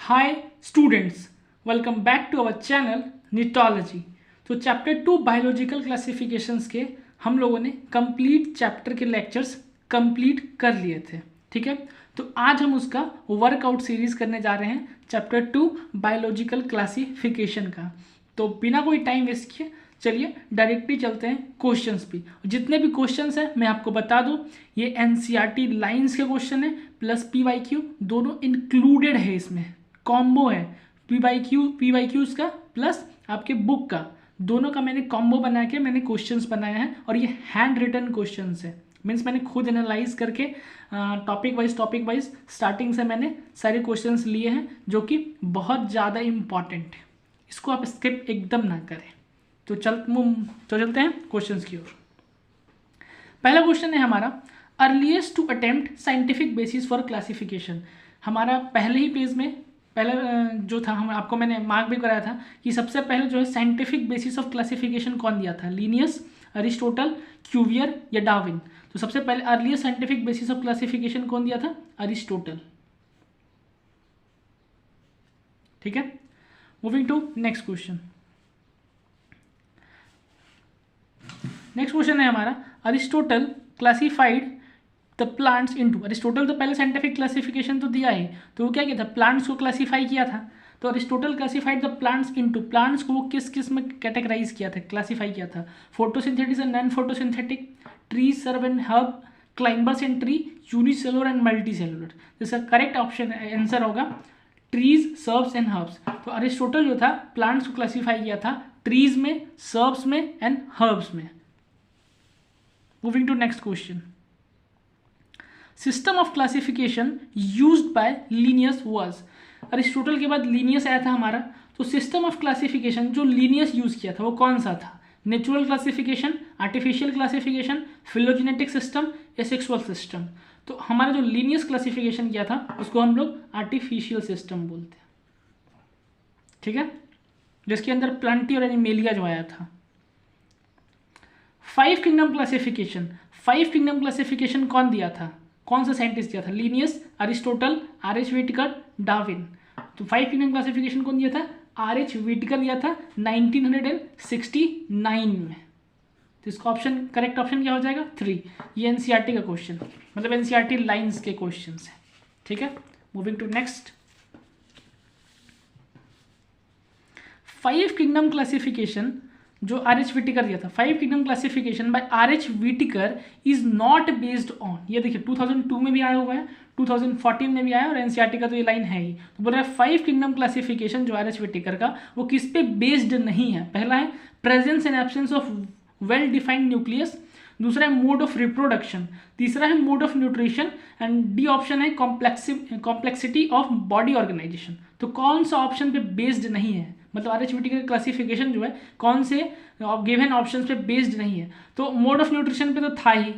Hi students, welcome back to our channel निटोलॉजी। तो chapter 2 biological classifications के हम लोगों ने कंप्लीट चैप्टर के लेक्चर्स कंप्लीट कर लिए थे। ठीक है, तो आज हम उसका वर्कआउट सीरीज करने जा रहे हैं चैप्टर 2 बायोलॉजिकल क्लासिफिकेशन का। तो बिना कोई टाइम वेस्ट किए चलिए डायरेक्टली चलते हैं क्वेश्चंस पे। जितने भी क्वेश्चंस हैं मैं आपको बता दूं, ये एनसीईआरटी लाइंस के क्वेश्चन है प्लस पीवाईक्यू दोनों इंक्लूडेड है, इसमें कॉम्बो है। पीवाईक्यूज का प्लस आपके बुक का, दोनों का मैंने कॉम्बो बना के मैंने क्वेश्चंस बनाए हैं और ये हैंड रिटन क्वेश्चंस है। मीन्स मैंने खुद एनालाइज करके टॉपिक वाइज स्टार्टिंग से मैंने सारे क्वेश्चंस लिए हैं जो कि बहुत ज़्यादा इंपॉर्टेंट है। इसको आप स्किप एकदम ना करें। तो चलते हैं क्वेश्चंस की ओर। पहला क्वेश्चन है हमारा, earliest to attempt scientific basis for classification. हमारा पहले ही पेज में पहले जो था, हम आपको मैंने मार्क भी कराया था कि सबसे पहले जो है साइंटिफिक बेसिस ऑफ क्लासिफिकेशन कौन दिया था, लिनियस, अरिस्टोटल, क्यूवियर या डार्विन। तो सबसे पहले earliest scientific basis of classification कौन दिया था, अरिस्टोटल। ठीक है, moving to next question. Next question है हमारा, Aristotle classified the plants into. Aristotle तो पहले साइंटिफिक क्लासिफिकेशन तो दिया है, तो वो क्या किया था, प्लांट्स को क्लासिफाई किया था। तो Aristotle classified the plants into, plants को वो किस किस में कैटेगराइज किया था, क्लासिफाई किया था, photosynthetic and non photosynthetic, tree, shrub and herb, climbers and tree, unicellular and multi cellular. इसका करेक्ट ऑप्शन आंसर होगा ट्रीज, सर्ब्स एंड हर्ब्स। तो अरिस्टोटल जो था प्लांट्स को क्लासिफाई किया था ट्रीज में, सर्ब्स में एंड हर्ब्स में। Moving to next question, system of classification used by Linnaeus was. Aristotle के बाद लिनियस आया था हमारा, तो सिस्टम ऑफ क्लासिफिकेशन जो लिनियस यूज किया था वो कौन सा था, natural classification, artificial classification, phylogenetic system या सेक्सुअल सिस्टम। तो हमारा जो लिनियस क्लासिफिकेशन किया था उसको हम लोग आर्टिफिशियल सिस्टम बोलते हैं। ठीक है, जिसके अंदर प्लांटी और एनिमेलिया जो आया था। फाइव किंगडम क्लासिफिकेशन कौन दिया था, कौन सा साइंटिस्ट दिया था, Linnaeus, Aristotle, R H. Whittaker, Darwin. तो फाइव किंगडम क्लासिफिकेशन कौन दिया था, आर.एच. व्हिटेकर दिया था 1969 में। तो इसका ऑप्शन, करेक्ट ऑप्शन क्या हो जाएगा, 3। ये एनसीईआरटी का क्वेश्चन, मतलब एनसीईआरटी लाइंस के क्वेश्चन है। ठीक है, moving to next. Five kingdom classification जो आर.एच. व्हिटेकर दिया था, five kingdom classification by R H. Whittaker is not based on. ये देखिए 2002 में भी आया हुआ है, 2014 में भी आया और एनसीईआरटी का तो ये लाइन है ही। तो बोल रहा है फाइव किंगडम क्लासिफिकेशन जो आर.एच. व्हिटेकर का, वो किस पे बेस्ड नहीं है। पहला है presence and absence of well defined nucleus, दूसरा है मोड ऑफ रिप्रोडक्शन, तीसरा है mode of nutrition and D option है कॉम्प्लेक्सिटी ऑफ बॉडी ऑर्गेनाइजेशन। तो कौन सा ऑप्शन पे बेस्ड नहीं है, मतलब आर.एच. व्हिटेकर क्लासिफिकेशन जो है कौन से गिवन ऑप्शंस पे बेस्ड नहीं है। तो मोड ऑफ न्यूट्रिशन पे तो था ही,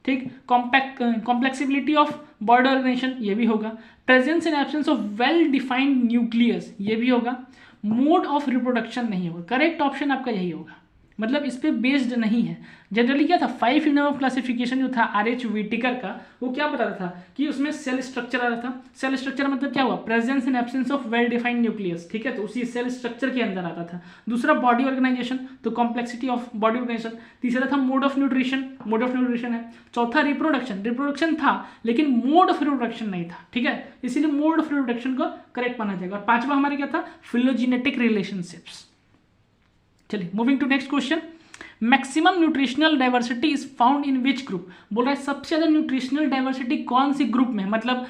ठीक, कॉम्प्लेक्सिबिलिटी ऑफ बॉडी ऑर्गेनाइजेशन ये भी होगा, presence and absence of well defined nucleus ये भी होगा, मोड ऑफ रिप्रोडक्शन नहीं होगा। करेक्ट ऑप्शन आपका यही होगा, मतलब इस पे बेस्ड नहीं है। जनरली क्या था, फाइव किंगडम ऑफ क्लासिफिकेशन जो था आर.एच. व्हिटेकर का, वो क्या बताता था कि उसमें सेल स्ट्रक्चर आ रहा था। सेल स्ट्रक्चर मतलब क्या हुआ, presence and absence of well defined nucleus. ठीक है, तो उसी सेल स्ट्रक्चर के अंदर आता था। दूसरा बॉडी ऑर्गेनाइजेशन, तो कॉम्प्लेक्सिटी ऑफ बॉडी ऑर्गेनाइजेशन। तीसरा था मोड ऑफ न्यूट्रिशन है। चौथा रिप्रोडक्शन था लेकिन मोड ऑफ रिप्रोडक्शन नहीं था। ठीक है, इसीलिए मोड ऑफ रिप्रोडक्शन को करेक्ट माना जाएगा। और पांचवा हमारे क्या था, फिलोजेनेटिक रिलेशनशिप्स। चलिए moving to next question, maximum nutritional diversity is found in which group. बोल रहा है सबसे ज़्यादा न्यूट्रिशनल डाइवर्सिटी कौन सी ग्रुप में है, मतलब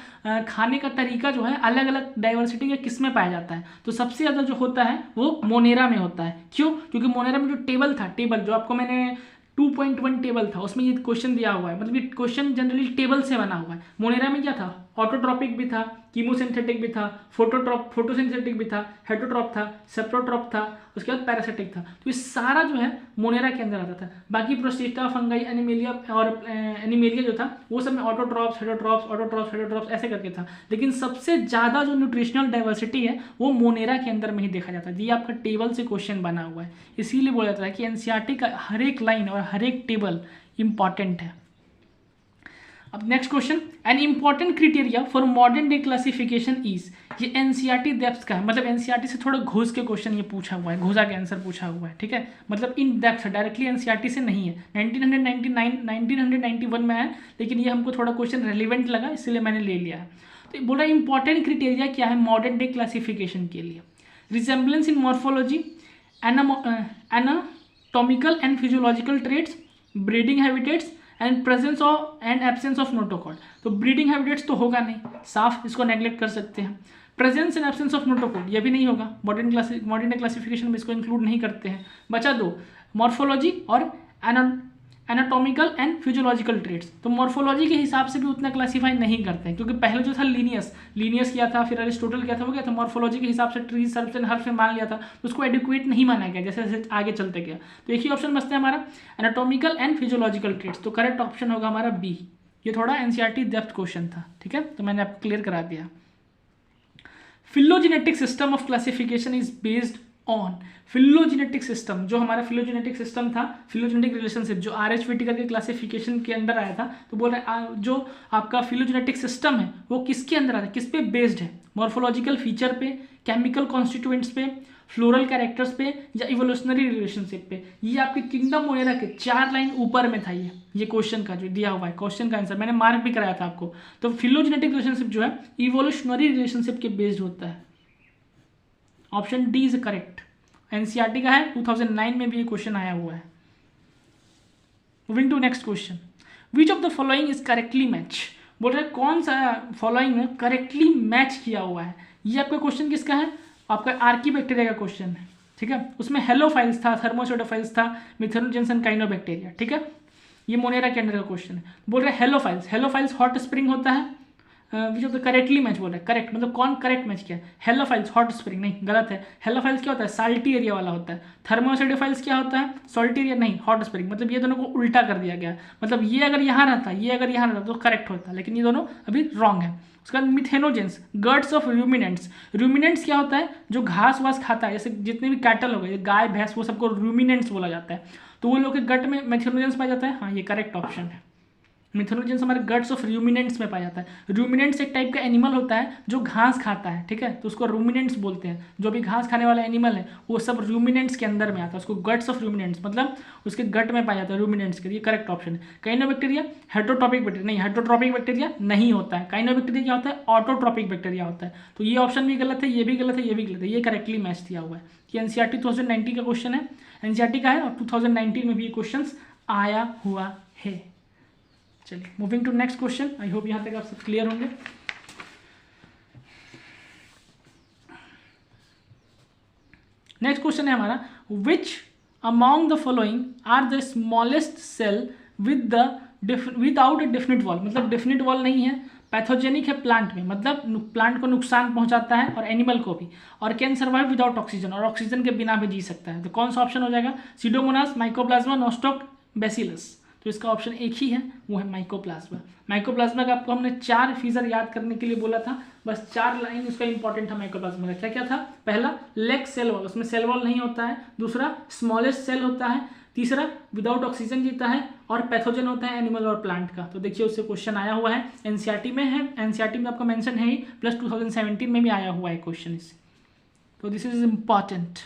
खाने का तरीका जो है अलग अलग डाइवर्सिटी का किस में पाया जाता है। तो सबसे ज़्यादा जो होता है वो मोनेरा में होता है। क्यों, क्योंकि मोनेरा में जो टेबल जो आपको मैंने 2.1 टेबल था उसमें ये क्वेश्चन दिया हुआ है, मतलब ये क्वेश्चन जनरली टेबल से बना हुआ है। मोनेरा में क्या था, ऑटोट्रॉपिक भी था, कीमोसिंथेटिक भी था, फोटोसिंथेटिक भी था, हेटरोट्रॉप था, सेप्रोट्रॉप था, उसके बाद पैरासिटिक था। तो ये सारा जो है मोनेरा के अंदर आता था। बाकी प्रोस्टिटा, फंगाई, एनिमेलिया और एनिमेलिया जो था वो सब में ऑटोट्रॉप्स ऐसे करके था। लेकिन सबसे ज़्यादा जो न्यूट्रिशनल डाइवर्सिटी है वो मोनेरा के अंदर में ही देखा जाता है। ये आपका टेबल से क्वेश्चन बना हुआ है, इसीलिए बोला जाता है कि एनसीईआरटी का हर एक लाइन और हर एक टेबल इंपॉर्टेंट है। अब next question, an important criteria for modern day classification is, ये एनसीईआरटी डेप्थ का है, मतलब एनसीईआरटी से थोड़ा घुस के क्वेश्चन ये पूछा हुआ है, घुसा के आंसर पूछा हुआ है, ठीक है, मतलब इन डेप्थ डायरेक्टली एनसीईआरटी से नहीं है, 1991 में है, लेकिन ये हमको थोड़ा क्वेश्चन रेलिवेंट लगा इसलिए मैंने ले लिया है। तो बोल रहा है इंपॉर्टेंट क्राइटेरिया क्या है मॉडर्न डे क्लासिफिकेशन के लिए, resemblance in morphology, anatomical and physiological traits, breeding habitats and presence of and absence of notochord. तो ब्रीडिंग हैबिटेट्स तो होगा नहीं, साफ इसको नेग्लेक्ट कर सकते हैं। Presence and absence of notochord ये भी नहीं होगा, मॉडर्न डे क्लासिफिकेशन में इसको इंक्लूड नहीं करते हैं। बचा दो, मॉर्फोलॉजी और एनाटॉमिकल एंड फिजियोलॉजिकल ट्रेट्स। तो मॉर्फोलॉजी के हिसाब से भी उतना क्लासीफाई नहीं करते हैं, क्योंकि पहले जो था लीनियस किया था, फिर अरिस्टोटल किया था, वो क्या था मॉर्फोलॉजी के हिसाब से ट्रीज सर्व्स एंड हर्ब्स में मान लिया था, तो उसको एडिक्वेट नहीं माना गया जैसे जैसे आगे चलते गया। तो एक ही ऑप्शन बचता है हमारा एनाटॉमिकल एंड फिजियोलॉजिकल ट्रेट्स, तो करेक्ट ऑप्शन होगा हमारा बी। ये थोड़ा एनसीईआरटी डेप्थ क्वेश्चन था, ठीक है, तो मैंने आपको क्लियर करा दिया। Phylogenetic system of classification is based on, phylogenetic system, जो हमारा फिलोजेनेटिक सिस्टम था, फिलोजेनेटिक रिलेशनशिप जो आर.एच. व्हिटेकर के क्लासिफिकेशन के अंडर आया था, तो बोल रहे हैं जो आपका फिलोजेनेटिक सिस्टम है वो किसके अंदर आता है, किस पे बेस्ड है, मॉर्फोलॉजिकल फीचर पे, केमिकल कॉन्स्टिट्यूएंट्स पे, फ्लोरल कैरेक्टर्स पे या इवोल्यूशनरी रिलेशनशिप पे। ये आपके किंगडम मोनेरा के 4 लाइन ऊपर में था ये क्वेश्चन का जो दिया हुआ है, क्वेश्चन का आंसर मैंने मार्क भी कराया था आपको। तो फिलोजेनेटिक रिलेशनशिप जो है इवोल्यूशनरी रिलेशनशिप के बेस्ड होता है। Option D is correct, NCERT का है, 2009 में भी ये क्वेश्चन आया हुआ है। Moving to next question, which of the following is correctly match, बोल रहे कौन सा फॉलोइंग में करेक्टली मैच किया हुआ है। ये आपका क्वेश्चन किसका है, आपका आर्कीबैक्टीरिया का क्वेश्चन है, ठीक है, उसमें हेलोफाइल्स था, थर्मोसोडोफाइल्स था, मिथेनोजेंस एंड काइनोबैक्टीरिया, ठीक है, ये मोनेरा के अंडर का क्वेश्चन है। बोल रहे हेलोफाइल्स हॉट स्प्रिंग होता है, विच ऑफ द करेक्टली मैच बोल रहे हैं, करेक्ट मतलब कौन करेक्ट मैच किया है, हेलोफाइल्स हॉट स्प्रिंग नहीं, गलत है। हेलोफाइल्स क्या होता है, साल्टी एरिया वाला होता है। थर्मोसोडोफाइल्स क्या होता है, सॉल्टी एरिया नहीं, हॉट स्प्रिंग, मतलब ये दोनों को उल्टा कर दिया गया, मतलब ये अगर यहाँ रहता, ये अगर यहाँ रहता तो करेक्ट होता, लेकिन ये दोनों अभी रॉन्ग है। उसके बाद मिथेनोजेंस, गर्ड्स ऑफ रूमिनेंट्स, रूमिनेंट्स क्या होता है, जो घास वास खाता है, जैसे जितने भी कैटल हो गए, गाय भैंस, वो सबको रूमिनेंट्स बोला जाता है, तो वो लोग के गट में मिथेनोजेंस पाया जाता है। हाँ, ये करेक्ट ऑप्शन है, मिथेनोजेंस हमारे गट्स ऑफ रूमिनेंट्स में पाया जाता है। रूमिनेंट्स एक टाइप का एनिमल होता है जो घास खाता है, ठीक है, तो उसको रूमिनेंट्स बोलते हैं। जो भी घास खाने वाला एनिमल है वो सब रूमिनेंट्स के अंदर में आता है, उसको गट्स ऑफ रूमिनेंट्स मतलब उसके गट में पाया जाता है रूमिनेंट्स के, ये करेक्ट ऑप्शन है। काइनोबैक्टीरिया हेटरोट्रॉपिक बैक्टीरिया नहीं, हेटरोट्रॉपिक बैक्टीरिया नहीं होता है। काइनोबैक्टीरिया क्या होता है, ऑटोट्रॉपिक बैक्टीरिया होता है। तो ये ऑप्शन भी गलत है, ये भी गलत है, ये भी गलत है, ये करेक्टली मैच दिया हुआ है। ये एनसीईआरटी 2019 का क्वेश्चन है, एनसीईआरटी का है, और 2019 में भी ये क्वेश्चन आया हुआ है। चलिए moving to next question, I hope यहाँ तक आप सब क्लियर होंगे। नेक्स्ट क्वेश्चन है हमारा, which among the following are the smallest cell without a definite wall, मतलब डेफिनिट वॉल नहीं है, पैथोजेनिक है प्लांट में, मतलब प्लांट को नुकसान पहुंचाता है और एनिमल को भी, और कैन सर्वाइव विदाउट ऑक्सीजन, और ऑक्सीजन के बिना भी जी सकता है। तो कौन सा ऑप्शन हो जाएगा, सीडोमोनास, माइकोप्लाज्मा, नोस्टोक, बेसिलस। तो इसका ऑप्शन एक ही है, वो है माइकोप्लाज्मा। माइकोप्लाज्मा का आपको हमने 4 फीचर याद करने के लिए बोला था, बस 4 लाइन उसका इंपॉर्टेंट था माइकोप्लाज्मा का। क्या क्या था, पहला लेग सेल वॉल, उसमें सेल वॉल नहीं होता है। दूसरा स्मॉलेस्ट सेल होता है। तीसरा विदाउट ऑक्सीजन जीता है, और पैथोजन होता है एनिमल और प्लांट का। तो देखिए उससे क्वेश्चन आया हुआ है, एनसीईआरटी में है, एनसीईआरटी में आपका मेंशन है ही, प्लस 2017 में भी आया हुआ है क्वेश्चन इससे, तो this is important.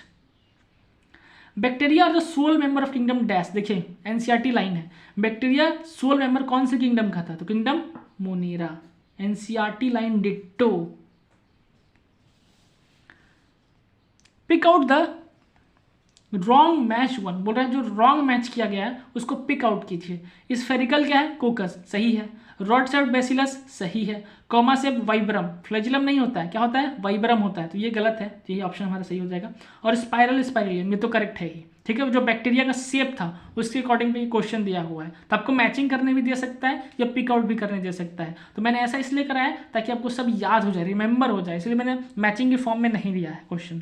Bacteria are the sole member of kingdom dash, देखिए एनसीईआरटी लाइन है, बैक्टीरिया सोल मेंबर कौन से किंगडम का था, तो kingdom Monera, NCERT line ditto. Pick out the wrong match one, बोल रहा है जो रॉन्ग मैच किया गया है उसको पिक आउट कीजिए। स्फेरिकल क्या है, कोकस, सही है। रॉड शेप्ड बेसिलस, सही है। कॉमा शेप वाइब्रम, फ्लैजिलम नहीं होता है, क्या होता है, वाइब्रम होता है, तो ये गलत है, तो ये ऑप्शन हमारा सही हो जाएगा। और स्पाइरल स्पाइरलियम, ये तो करेक्ट है ही, ठीक है, जो बैक्टीरिया का शेप था उसके अकॉर्डिंग पे ये क्वेश्चन दिया हुआ है, तो आपको मैचिंग करने भी दे सकता है या पिक आउट भी करने दे सकता है। तो मैंने ऐसा इसलिए कराया ताकि आपको सब याद हो जाए, रिमेंबर हो जाए, इसलिए मैंने मैचिंग के फॉर्म में नहीं दिया है question.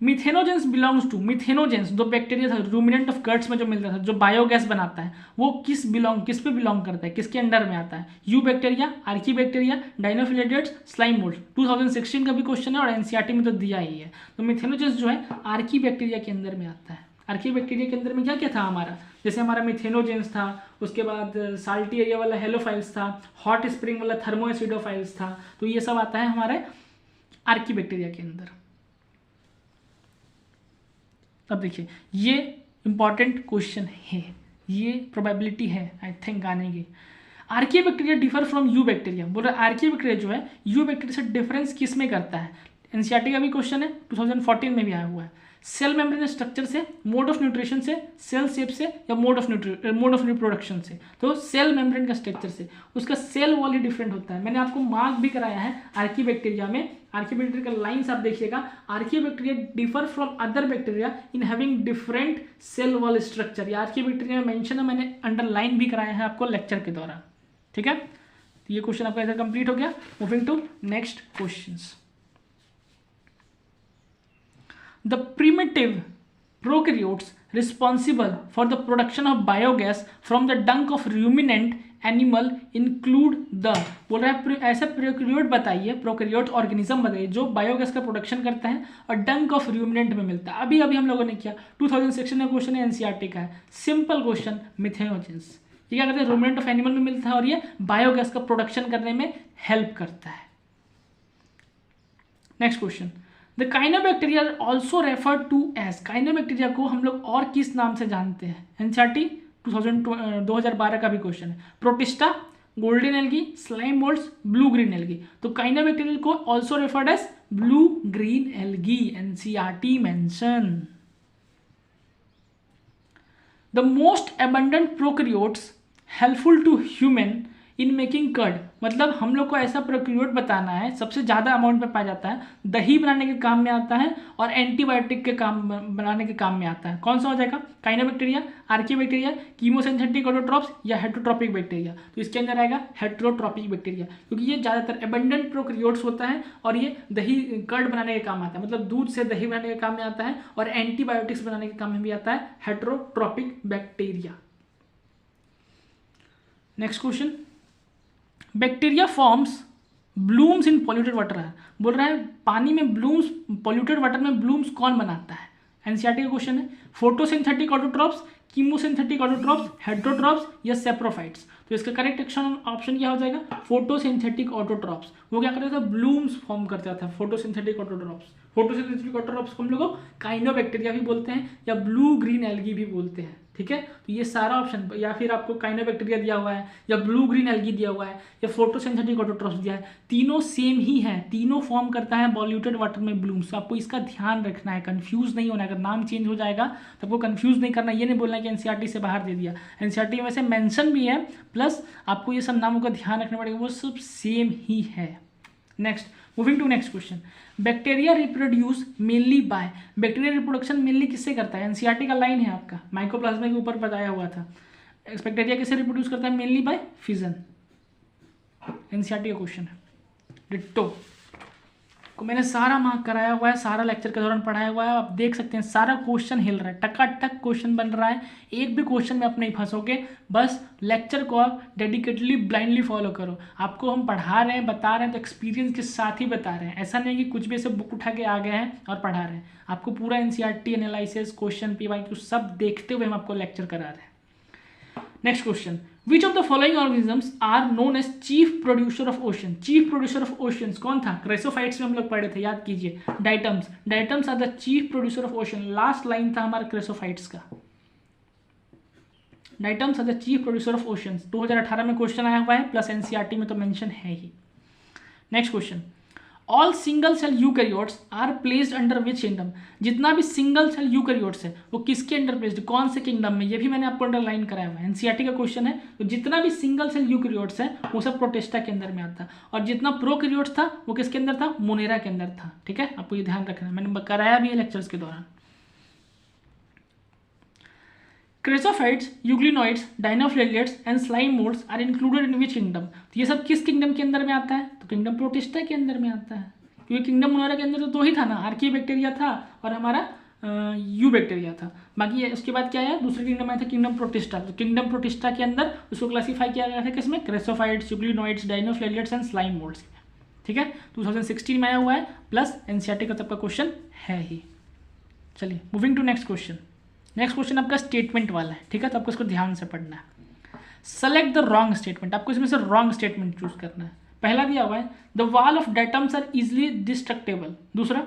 Methanogens belongs to, methanogens दो बैक्टीरिया था रूमिनेंट ऑफ गट्स में जो मिलता था, जो बायोगैस बनाता है, वो किस पे बिलोंग करता है, किसके अंडर में आता है, eubacteria, archaebacteria, dinoflagellates, slime mould. 2016 का भी क्वेश्चन है और एनसीईआरटी में तो दिया ही है। तो मिथेनोजेंस जो है आर्की बैक्टीरिया के अंदर में आता है, आर्कियोबैक्टीरिया के अंदर में क्या क्या था हमारा, जैसे हमारा मिथेनोजेंस था, उसके बाद साल्टी एरिया वाला हेलोफाइल्स था, हॉट स्प्रिंग वाला थर्मोएसिडोफाइल्स था, तो ये सब आता है हमारे आर्कियोबैक्टीरिया के अंदर। अब देखिए ये इंपॉर्टेंट क्वेश्चन है, ये प्रोबेबिलिटी है आई थिंक आने की। आर्कियोबैक्टीरिया डिफर फ्रॉम यू बैक्टीरिया, बोल रहा है आर्कियोबैक्टीरिया जो है यू बैक्टीरिया से डिफरेंस किस में करता है। एनसीईआरटी का भी क्वेश्चन है, 2014 में भी आया हुआ है। सेल मेम्ब्रेन स्ट्रक्चर से, मोड ऑफ न्यूट्रिशन से, सेल शेप से, या मोड ऑफ रिप्रोडक्शन से। तो सेल मेम्ब्रेन का स्ट्रक्चर से, उसका सेल वॉल ही डिफरेंट होता है। मैंने आपको मार्क भी कराया है आर्कियोबैक्टीरिया में, आर्कियोबैक्टीरिया का लाइन्स आप देखिएगा, archaebacteria differ from other bacteria in having different cell wall structure. ये आर्कियोबैक्टीरिया में मेंशन है, मैंने अंडरलाइन भी कराया है आपको लेक्चर के दौरान, ठीक है। तो ये क्वेश्चन आपका इधर कंप्लीट हो गया। Moving to next questions. The primitive prokaryotes responsible for the production of biogas from the dung of ruminant animal include the, बोल रहा है ऐसा प्रोकैरियोट बताइए, प्रोकैरियोट ऑर्गेनिज्म बताइए जो बायोगैस का प्रोडक्शन करता है और डंक ऑफ रूमिनेंट में मिलता है। अभी हम लोगों ने किया 2016 में क्वेश्चन है, एनसीईआरटी का है, सिंपल क्वेश्चन, मिथेनोजेंस। ये क्या करते हैं, रूमिनेंट ऑफ एनिमल में मिलता है और ये बायोगैस का प्रोडक्शन करने में हेल्प करता है। Next question, the cyanobacteria also referred to as, cyanobacteria को हम लोग और किस नाम से जानते हैं। एनसीईआरटी 2012 का भी क्वेश्चन है। Protista, golden algae, slime moulds, blue green algae. तो काइनोबैक्टीरिया को also referred as blue green algae, NCERT mention. The most abundant prokaryotes helpful to human in making curd, मतलब हम लोग को ऐसा प्रोकैरियोट बताना है सबसे ज़्यादा अमाउंट में पाया जाता है, दही बनाने के काम में आता है और एंटीबायोटिक के काम बनाने के काम में आता है। कौन सा हो जाएगा, काइनोबैक्टीरिया, आर्कियोबैक्टीरिया, कीमोसिंथेटिक ऑटोट्रॉप्स या हेटरोट्रॉपिक बैक्टीरिया। तो इसके अंदर आएगा हेटरोट्रॉपिक बैक्टीरिया, क्योंकि ये ज़्यादातर एबंडेंट प्रोकैरियोट्स होता है और ये दही कर्ड बनाने के काम आता है, मतलब दूध से दही बनाने के काम में आता है और एंटीबायोटिक्स बनाने के काम में भी आता है heterotrophic bacteria. Next question, bacteria forms blooms in polluted water है, बोल रहा है पानी में ब्लूम्स, पॉल्यूटेड वाटर में ब्लूम्स कौन बनाता है। एनसीईआरटी का क्वेश्चन है। Photosynthetic autotrophs, chemosynthetic autotrophs, heterotrophs या सेप्रोफाइट्स। तो इसका करेक्ट ऑप्शन क्या हो जाएगा, फोटोसिंथेटिक ऑटोट्रॉप्स। वो क्या करता था, ब्लूम्स फॉर्म करता था, फोटोसिंथेटिक ऑटोट्रॉप्स। फोटोसिंथेटिक ऑटोट्रॉप्स को हम लोग काइनोबैक्टीरिया भी बोलते हैं या ब्लू ग्रीन एल्गी भी बोलते हैं, ठीक है। तो ये सारा ऑप्शन, या फिर आपको काइनोबैक्टीरिया दिया हुआ है या ब्लू ग्रीन एल्गी दिया हुआ है या फोटोसिंथेटिक ऑटोट्रॉप्स दिया है, तीनों सेम ही है, तीनों फॉर्म करता है पॉल्यूटेड वाटर में ब्लूम्स। तो आपको इसका ध्यान रखना है, कंफ्यूज नहीं होना है। अगर नाम चेंज हो जाएगा तो आपको कंफ्यूज नहीं करना, ये नहीं बोलना कि एनसीईआरटी से बाहर दे दिया। एनसीईआरटी में वैसे मेंशन भी है, प्लस आपको ये सब नामों का ध्यान रखना पड़ेगा, वो सब सेम ही है। Next, moving to next question, bacteria reproduce mainly by, bacteria reproduction mainly किससे करता है। एनसीईआरटी का लाइन है आपका, माइकोप्लाज्मा के ऊपर बताया हुआ था। बैक्टीरिया किससे रिप्रोड्यूस करता है, मेनली बाय फिजन। एनसीईआरटी का क्वेश्चन है। डिट्टो को मैंने सारा मार्क कराया हुआ है, सारा लेक्चर के दौरान पढ़ाया हुआ है, आप देख सकते हैं सारा क्वेश्चन हिल रहा है, टकाटक क्वेश्चन बन रहा है, एक भी क्वेश्चन में आप नहीं फंसोगे। बस लेक्चर को आप डेडिकेटली ब्लाइंडली फॉलो करो। आपको हम पढ़ा रहे हैं, बता रहे हैं तो एक्सपीरियंस के साथ ही बता रहे हैं, ऐसा नहीं है कि कुछ भी ऐसे बुक उठा के आ गए हैं और पढ़ा रहे हैं। आपको पूरा एनसीईआरटी एनालिसिस, क्वेश्चन, पीवाईक्यू सब देखते हुए हम आपको लेक्चर करा रहे हैं। Next question, which of the following organisms are known as chief producer of ocean. Chief producer of oceans कौन था, क्रेसोफाइट्स में हम लोग पढ़े थे, याद कीजिए। Diatoms, diatoms are the chief producer of ocean, last line था हमारा क्रेसोफाइट्स का। Diatoms are the chief producer of oceans, 2018 में क्वेश्चन आया हुआ है, प्लस एनसीईआरटी में तो मेंशन है ही। Next question, all single cell eukaryotes are placed under which kingdom. जितना भी सिंगल सेल यूकैरियोट्स है वो किसके अंडर प्लेस्ड, कौन से किंगडम में, ये भी मैंने आपको अंडरलाइन कराया हुआ है। एनसीईआरटी का क्वेश्चन है। तो जितना भी सिंगल सेल यूकैरियोट्स है वो सब प्रोटिस्टा के अंदर में आता है, और जितना प्रोकैरियोट्स था वो किसके अंदर था, मोनेरा के अंदर था, ठीक है। आपको ये ध्यान रखना है, मैंने कराया भी है लेक्चर्स के दौरान। Chrysophytes, euglenoids, dinoflagellates and slime moulds are included in which kingdom. तो ये सब किस किंगडम के अंदर में आता है, तो किंगडम प्रोटिस्टा के अंदर में आता है, क्योंकि किंगडम मोनेरा के अंदर तो दो ही था ना, आर्कियोबैक्टीरिया था और हमारा यू बैक्टीरिया था। बाकी उसके बाद क्या है, दूसरे किंगडम आया था किंगडम प्रोटिस्टा। तो किंगडम प्रोटिस्टा के अंदर उसको क्लासीफाई किया गया था किसमें, क्रेसोफाइट्स, euglenoids, dinoflagellates and slime moulds, ठीक है। 2016 में आया हुआ है, प्लस एनसीईआरटी का तब का क्वेश्चन है ही। चलिए moving to next question. Next question आपका स्टेटमेंट वाला है, ठीक है, तो आपको इसको ध्यान से पढ़ना है। सेलेक्ट द रॉन्ग स्टेटमेंट, आपको इसमें से रॉन्ग स्टेटमेंट चूज करना है। पहला दिया हुआ है the wall of diatoms are easily destructible. दूसरा,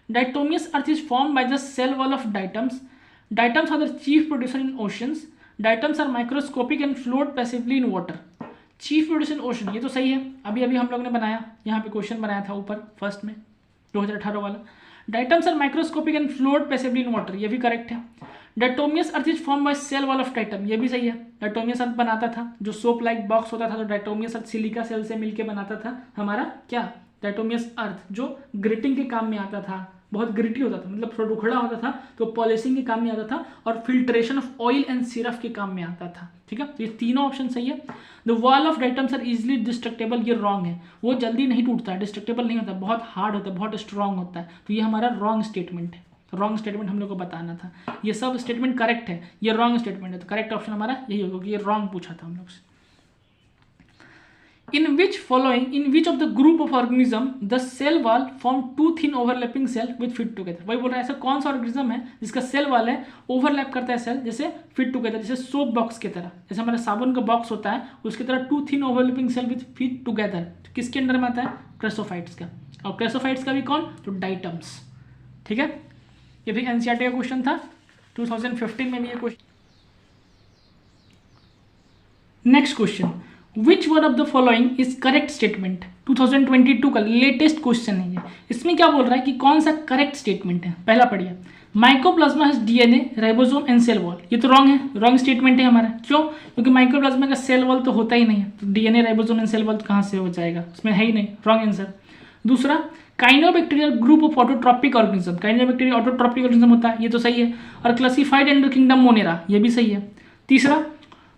diatomaceous earth is form by the cell wall of diatoms. Diatoms are the chief producer in oceans. Diatoms are microscopic and float passively in water. Chief producer in ocean, ये तो सही है, अभी अभी हम लोग ने बनाया, यहाँ पे क्वेश्चन बनाया था ऊपर फर्स्ट में 2018 वाला। Diatoms are microscopic and float passively in water, ये भी करेक्ट है। Diatomaceous earth is form by cell wall of diatom, ये भी सही है। डाइटोमियस अर्थ बनाता था, जो सोप लाइक बॉक्स होता था, तो डाइटोमियस अर्थ सिलिका सेल से मिलकर बनाता था हमारा क्या, डाइटोमियस अर्थ, जो ग्रिटिंग के काम में आता था, बहुत ग्रिटी होता था, मतलब थोड़ा उखड़ा होता था, तो पॉलिशिंग के काम में आता था, और filtration of oil and syrup के काम में आता था, ठीक है। तो ये तीनों ऑप्शन सही है। The wall of diatoms are easily destructible, ये रॉन्ग है, वो जल्दी नहीं टूटता है, डिस्ट्रक्टेबल नहीं होता, बहुत हार्ड होता है, बहुत स्ट्रॉन्ग होता है, तो ये हमारा रॉन्ग स्टेटमेंट है। रॉन्ग स्टेटमेंट हम लोग को बताना था, ये सब स्टेटमेंट करेक्ट है, ये रॉन्ग स्टेटमेंट है, तो करेक्ट ऑप्शन हमारा यही होगा कि ये रॉन्ग पूछा था हम लोग से। In which of the group of organism the cell wall form two thin overlapping cell which fit together। वही बोल रहा है, ऐसा कौन सा ऑर्गेनिज्म है जिसका सेल वाल है ओवरलैप करता है सेल, जैसे फिट टुगेदर, जैसे सोप बॉक्स की तरह, जैसे हमारा साबुन का बॉक्स होता है उसकी तरह two thin overlapping cell with fit together. किसके अंडर में आता है, क्रेसोफाइट्स का, और क्रेसोफाइट्स का भी कौन, तो डाइटम्स, ठीक है। ये भी एनसीईआरटी का क्वेश्चन था, 2015 में भी ये question. Next question, which one of the following is correct statement. 2022 का लेटेस्ट क्वेश्चन है ये। इसमें क्या बोल रहा है कि कौन सा करेक्ट स्टेटमेंट है। पहला पढ़िए, mycoplasma has DNA, ribosome and cell wall. ये तो रॉन्ग है, रॉन्ग स्टेटमेंट है हमारा। क्यों, क्योंकि माइकोप्लाज्मा का सेल वॉल तो होता ही नहीं है, तो DNA, ribosome and cell wall कहाँ से हो जाएगा, उसमें है ही नहीं, रॉन्ग आंसर। दूसरा, cyanobacterial group of autotrophic organism, cyanobacteria autotrophic organism होता है, ये तो सही है, और क्लासिफाइड अंडर किंगडम मोनेरा, ये भी सही है। तीसरा,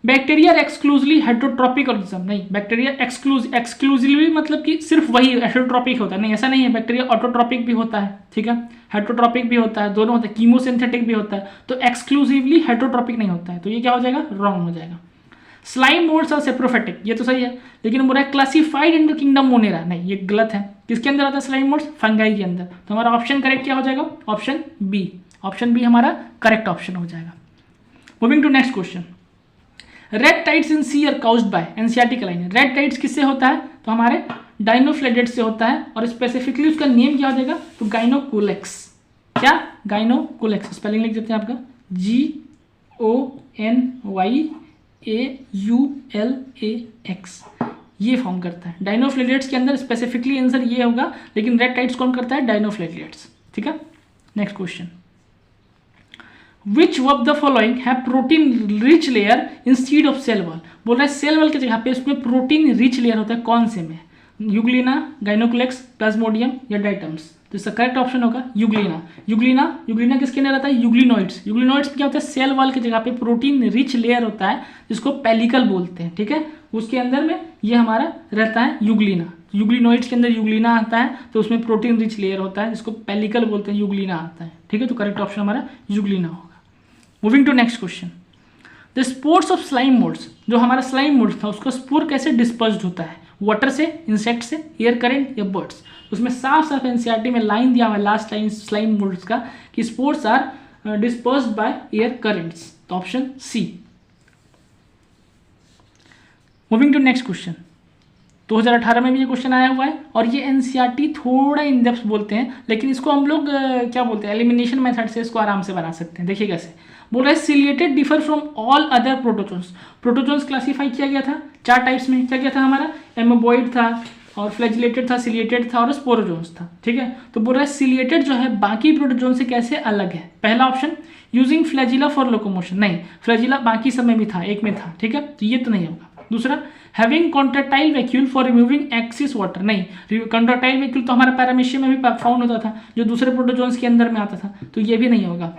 बैक्टीरिया एक्सक्लूसिवली हेटरोट्रॉपिक ऑर्गेनिज्म, नहीं, बैक्टीरिया एक्सक्लूसिवली मतलब कि सिर्फ वही हेटरोट्रॉपिक होता है, नहीं ऐसा नहीं है, बैक्टीरिया ऑटोट्रॉपिक भी होता है, ठीक है, हेटरोट्रॉपिक भी होता है, दोनों होता है, कीमोसिंथेटिक भी होता है, तो एक्सक्लूसिवली हेटरोट्रॉपिक नहीं होता है, तो ये क्या हो जाएगा, रॉन्ग हो जाएगा। स्लाइम मोल्ड्स आर सेप्रोफाइटिक, ये तो सही है, लेकिन बोला है क्लासिफाइड अंडर किंगडम मोनेरा, नहीं ये गलत है। किसके अंदर आता है स्लाइम मोल्ड्स, फंगाई के अंदर, तो हमारा ऑप्शन करेक्ट क्या हो जाएगा, ऑप्शन बी, ऑप्शन बी हमारा करेक्ट ऑप्शन हो जाएगा। Moving to next question, red tides in sea are caused by, NCERT का लाइन है, रेड टाइड्स किससे होता है, तो हमारे डाइनोफ्लेजेलेट्स से होता है, और स्पेसिफिकली उसका नेम क्या हो जाएगा, तो गाइनोकुलेक्स, क्या, गाइनोकुलेक्स, स्पेलिंग लिख देते हैं आपका GONYAULAX, ये फॉर्म करता है डाइनोफ्लेजेलेट्स के अंदर, स्पेसिफिकली आंसर ये होगा, लेकिन रेड टाइड्स कौन करता है, डाइनोफ्लेजेलेट्स, ठीक है। Next question, which of the following है protein rich layer instead of cell wall. बोल रहा है सेल वॉल की जगह पे उसमें प्रोटीन रिच लेयर होता है, कौन से में, यूग्लिना, गाइनोकुलेक्स, प्लाज्मोडियम या डाइटम्स, तो इसका करेक्ट ऑप्शन होगा यूग्लिना। यूग्लिना किसके अंदर आता है, यूग्लिनोइड्स। यूग्लिनोइड्स क्या होता है, सेल वॉल की जगह पे प्रोटीन रिच लेयर होता है जिसको पेलिकल बोलते हैं, ठीक है, उसके अंदर में ये हमारा रहता है यूग्लिना। यूग्लिनोइड्स के अंदर यूग्लिना आता है, तो उसमें प्रोटीन रिच लेयर होता है जिसको पेलिकल बोलते हैं, यूग्लिना आता है, ठीक है, तो करेक्ट ऑप्शन हमारा यूग्लिना होगा। Moving to next question, the spores of slime moulds, जो हमारा स्लाइम मोल्ड था उसका स्पोर कैसे डिस्पर्स्ड होता है, वाटर से, इंसेक्ट से, एयर करंट या बर्ड्स। उसमें साफ साफ एनसीईआरटी में लाइन दिया हुआ है, लास्ट लाइन स्लाइम मोल्ड्स का, कि spores are dispersed by air currents, तो option C. Moving to next question, 2018 में भी ये क्वेश्चन आया हुआ है, और ये एनसीईआरटी थोड़ा इन डेप्थ बोलते हैं, लेकिन इसको हम लोग क्या बोलते हैं, एलिमिनेशन मेथड से इसको आराम से बना सकते हैं। देखिए कैसे बोल रहा है, ciliated differ from all other protozoans. Protozoans classify किया गया था 4 टाइप्स में, क्या क्या था हमारा, एमोबॉइड था, और फ्लैजिलेटेड था, सिलिएटेड था, और स्पोरोजोन्स था, ठीक है। तो बोल रहा है सिलिएटेड जो है बाकी प्रोटोजोन से कैसे अलग है। पहला option, using flagella for locomotion, नहीं, फ्लैजिला बाकी सब में भी था, एक में था, ठीक है, तो ये तो नहीं होगा। दूसरा, having contractile vacuole for removing axis water, नहीं, कॉन्ट्रेक्टाइल वैक्यूल तो हमारा पैरामीशियम में भी फाउंड होता था, जो दूसरे प्रोटोजोन्स के अंदर में आता था, तो ये भी नहीं होगा।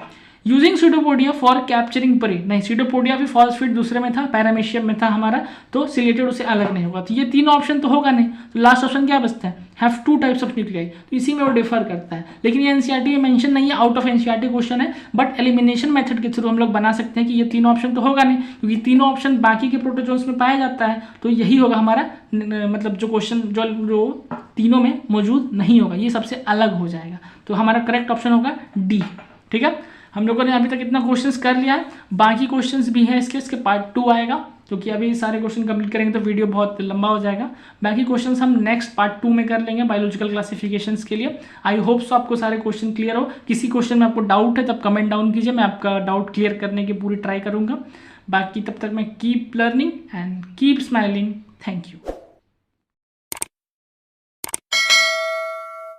Using pseudopodia for capturing prey, नहीं, सीडोपोडिया भी फॉस्फेट दूसरे में था, पैरामीशियम में था हमारा, तो सिलेटेड उससे अलग नहीं होगा, तो ये तीनों ऑप्शन तो होगा नहीं, तो लास्ट ऑप्शन क्या बचता है, हैव 2 टाइप्स ऑफ न्यूक्लियाई, तो इसी में वो डिफर करता है, लेकिन ये एनसीईआरटी में मेंशन नहीं है, आउट ऑफ एनसीईआरटी क्वेश्चन है, बट एलिमिनेशन मेथड के थ्रू हम लोग बना सकते हैं कि ये तीनों ऑप्शन तो होगा नहीं, क्योंकि तीनों ऑप्शन बाकी के प्रोटोजोन्स में पाया जाता है, तो यही होगा हमारा मतलब जो क्वेश्चन जो तीनों में मौजूद नहीं होगा, ये सबसे अलग हो जाएगा, तो हमारा करेक्ट ऑप्शन होगा डी, ठीक है। हम लोगों ने अभी तक इतना क्वेश्चंस कर लिया है, बाकी क्वेश्चंस भी हैं इसके पार्ट 2 आएगा, क्योंकि अभी सारे क्वेश्चन कंप्लीट करेंगे तो वीडियो बहुत लंबा हो जाएगा। बाकी क्वेश्चंस हम नेक्स्ट पार्ट 2 में कर लेंगे बायोलॉजिकल क्लासिफिकेशंस के लिए। आई होप सो आपको सारे क्वेश्चन क्लियर हो। किसी क्वेश्चन में आपको डाउट है तब कमेंट डाउन कीजिए, मैं आपका डाउट क्लियर करने की पूरी ट्राई करूँगा। बाकी तब तक मैं keep learning and keep smiling. Thank you.